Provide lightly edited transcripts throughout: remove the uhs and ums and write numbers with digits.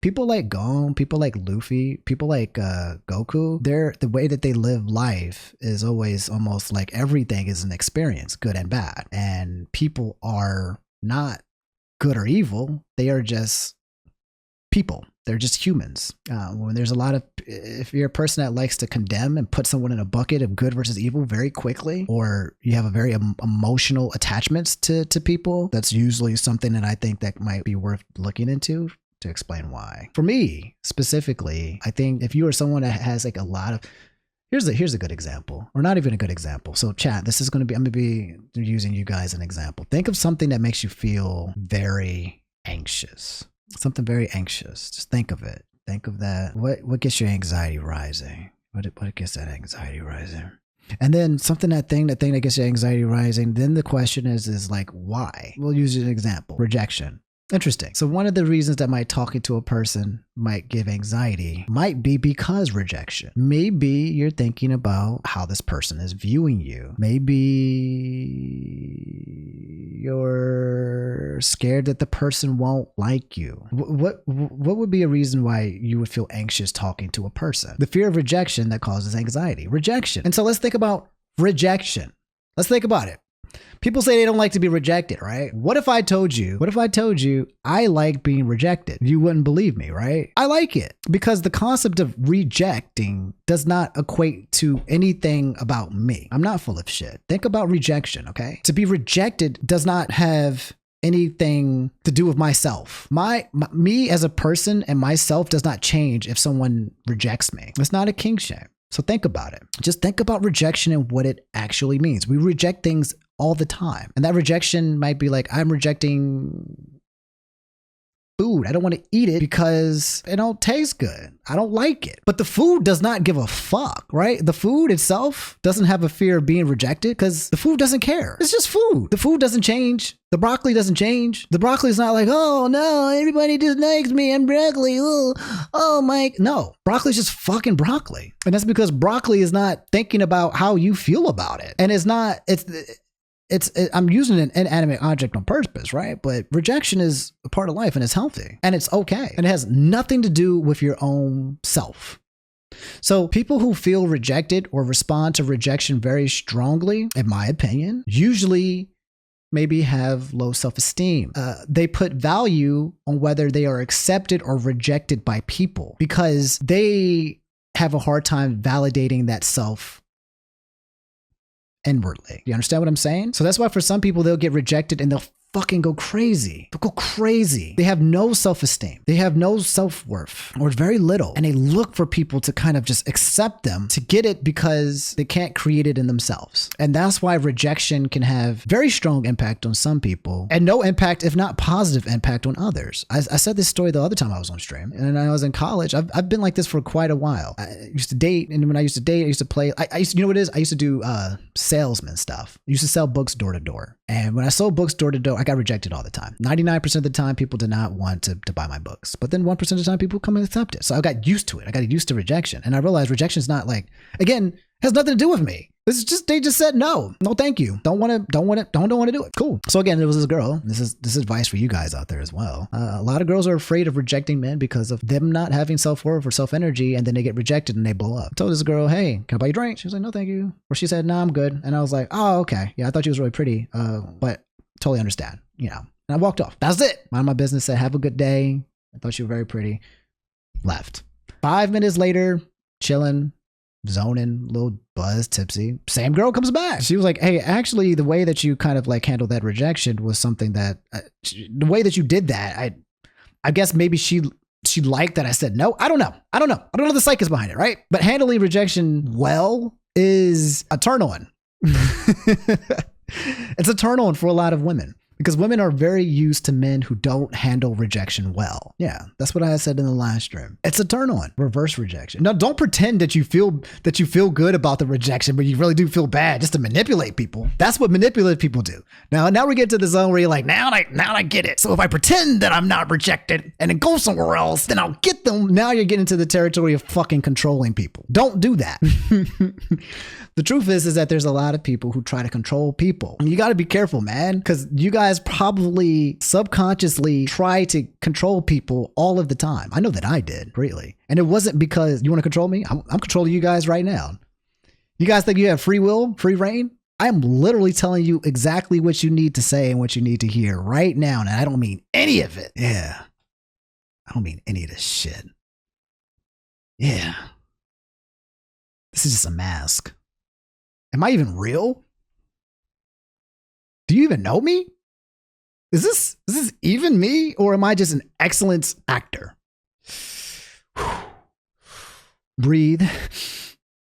people like Gon, people like Luffy, people like Goku, the way that they live life is always almost like everything is an experience, good and bad. And people are not good or evil. They are just people. They're just humans. When there's a lot of, if you're a person that likes to condemn and put someone in a bucket of good versus evil very quickly, or you have a very emotional attachments to people, that's usually something that I think that might be worth looking into to explain why. For me specifically, I think if you are someone that has like a lot of, here's a good example, or not even a good example. So chat, this is going to be, I'm going to be using you guys as an example. Think of something that makes you feel very anxious. Something very anxious. Just think of it. Think of that. What gets your anxiety rising? What gets that anxiety rising? And then that thing that gets your anxiety rising. Then the question is like, why? We'll use an example. Rejection. Interesting. So one of the reasons that talking to a person might give anxiety might be because rejection. Maybe you're thinking about how this person is viewing you. Maybe you're scared that the person won't like you. What would be a reason why you would feel anxious talking to a person? The fear of rejection that causes anxiety. Rejection. And so let's think about rejection. Let's think about it. People say they don't like to be rejected, right? What if I told you I like being rejected? You wouldn't believe me, right? I like it because the concept of rejecting does not equate to anything about me. I'm not full of shit. Think about rejection, okay? To be rejected does not have anything to do with myself. Me as a person and myself does not change if someone rejects me. It's not a king shame. So think about it. Just think about rejection and what it actually means. We reject things all the time. And that rejection might be like, I'm rejecting food. I don't want to eat it because it don't taste good. I don't like it. But the food does not give a fuck, right? The food itself doesn't have a fear of being rejected because the food doesn't care. It's just food. The food doesn't change. The broccoli doesn't change. The broccoli is not like, oh no, everybody dislikes me. I'm broccoli. Oh my. No, broccoli is just fucking broccoli. And that's because broccoli is not thinking about how you feel about it. And I'm using an inanimate object on purpose, right? But rejection is a part of life and it's healthy and it's okay. And it has nothing to do with your own self. So people who feel rejected or respond to rejection very strongly, in my opinion, usually maybe have low self-esteem. They put value on whether they are accepted or rejected by people because they have a hard time validating that self inwardly. You understand what I'm saying? So that's why for some people, they'll get rejected and they'll fucking go crazy. They'll go crazy. They have no self-esteem. They have no self-worth or very little. And they look for people to kind of just accept them to get it because they can't create it in themselves. And that's why rejection can have very strong impact on some people and no impact, if not positive impact on others. I said this story the other time I was on stream and I was in college. I've been like this for quite a while. I used to date. And when I used to date, I used to play. You know what it is? I used to do salesman stuff. I used to sell books door to door. And when I sold books door to door, I got rejected all the time. 99% of the time, people did not want to buy my books. But then 1% of the time, people come and accept it. So I got used to it. I got used to rejection. And I realized rejection is not like, again, has nothing to do with me. This is just, they just said no. No, thank you. Don't want to do it. Cool. So again, there was this girl. This is advice for you guys out there as well. A lot of girls are afraid of rejecting men because of them not having self-worth or self-energy, and then they get rejected and they blow up. I told this girl, hey, can I buy you a drink? She was like, no, thank you. Or she said, no, I'm good. And I was like, oh, okay. Yeah, I thought she was really pretty, but totally understand, you know. And I walked off. That's it. Mind my business, said, have a good day. I thought you were very pretty. Left. 5 minutes later, chilling, zoning, little buzz, tipsy. Same girl comes back. She was like, hey, actually, the way that you kind of like handled that rejection was something that, the way that you did that, I guess maybe she liked that I said no. I don't know the psyche behind it, right? But handling rejection well is a turn on. It's a turn on for a lot of women. Because women are very used to men who don't handle rejection well. Yeah, that's what I said in the last stream. It's a turn on, reverse rejection. Now, don't pretend that you feel good about the rejection, but you really do feel bad just to manipulate people. That's what manipulative people do. Now we get to the zone where you're like, now I get it. So if I pretend that I'm not rejected and then go somewhere else, then I'll get them. Now you're getting to the territory of fucking controlling people. Don't do that. The truth is that there's a lot of people who try to control people. You got to be careful, man, because you guys guys probably subconsciously try to control people all of the time. I know that I did greatly. And it wasn't because you want to control me. I'm controlling you guys right now. You guys think you have free will, free reign? I'm literally telling you exactly what you need to say and what you need to hear right now. And I don't mean any of it. Yeah. I don't mean any of this shit. Yeah. This is just a mask. Am I even real? Do you even know me? Is this even me, or am I just an excellent actor? Breathe.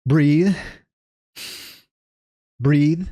Breathe. Breathe.